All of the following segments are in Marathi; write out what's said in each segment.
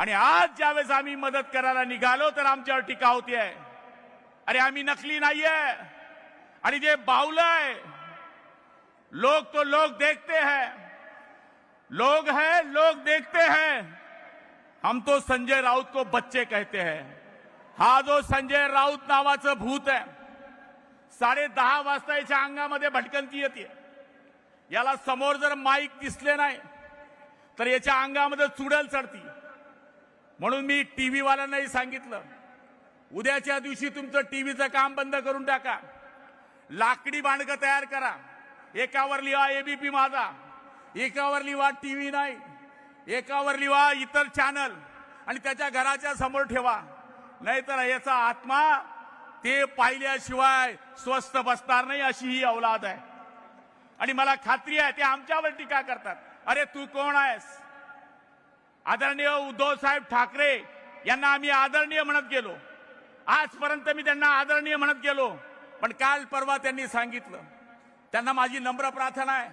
आणि आज ज्यावेळेस आम्ही मदत करायला निघालो तर आमच्यावर टीका होतीये, अरे आम्ही नकली नाहीये आणि जे बावलंय लोग तो लोग देखते हैं, लोग हैं लोग देखते हैं, हम तो संजय राउत को बच्चे कहते हैं। हा जो संजय राउत नावाचं भूत आहे 10:30 वाजता याच्या अंगामध्ये भटकंती येते। याला समोर जर माईक दिसले नाही तर याच्या अंगामध्ये चुडल चढती। म्हणून मी टीव्ही वाल्यांनाही सांगितलं, उद्याच्या दिवशी तुमचं टीव्हीचं काम बंद करून टाका, लाकडी बांडकं तयार करा, एकावर लिहा एबीपी माझा, एकावर लिहा टीव्ही नाही, एकावर लिहा इतर चॅनल आणि त्याच्या घराच्या समोर ठेवा, नाहीतर याचा आत्मा ते पाहिल्याशिवाय स्वस्थ बसणार नाही, अशी ही औलाद आहे। आणि मला खात्री आहे ते आमच्यावर टीका करतात, अरे तू कोण आहेस? आदरणीय उद्धव साहेब ठाकरे यांना आम्ही आदरणीय म्हणत गेलो, आजपर्यंत मी त्यांना आदरणीय म्हणत गेलो, पण काल परवा त्यांनी सांगितलं, त्यांना माझी नम्र प्रार्थना आहे,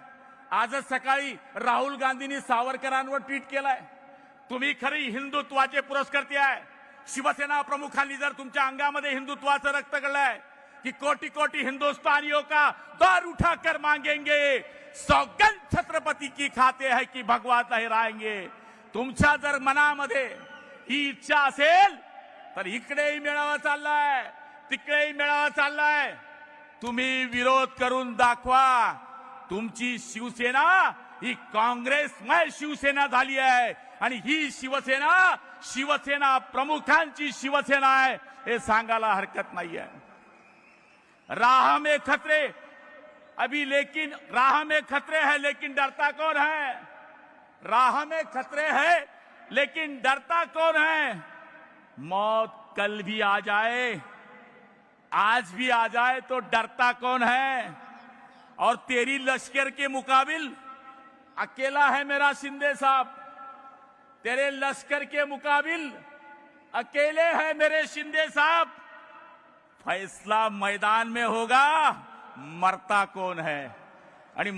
आजच सकाळी राहुल गांधींनी सावरकरांवर ट्विट केलंय, तुम्ही खरी हिंदुत्वाचे पुरस्कर्ते आहे। शिवसेना प्रमुखांनी जर तुमच्या अंगामध्ये हिंदुत्वाचं रक्त गळलंय कि कोटी कोटी हिंदुस्तानियों का दर उठाकर मांगेंगे, सौगंध छत्रपति की खाते है कि भगवा लहराएंगे। तुमच्या जर मनामध्ये ही इच्छा असेल तर इकडेही मेळावा चाललाय, तिकडेही मेळावा चाललाय, तुम्ही विरोध करून दाखवा। तुमची शिवसेना ही काँग्रेसमय शिवसेना झाली आहे आणि ही शिवसेना शिवसेना प्रमुखांची शिवसेना आहे हे सांगायला हरकत नाहीये। राह में खतरे अभी लेकिन राह में खतरे है लेकिन डरता कौन है? राह में खतरे है लेकिन डरता कौन है? मौत कल भी आ जाए, आज भी आ जाए तो डरता कौन है? और तेरी लश्कर के मुकाबिल अकेला है मेरा शिंदे साहब, तेरे लश्कर के मुकाबिल अकेले हैं मेरे शिंदे साहब। फैसला मैदान में होगा, मरता कौन है। आणि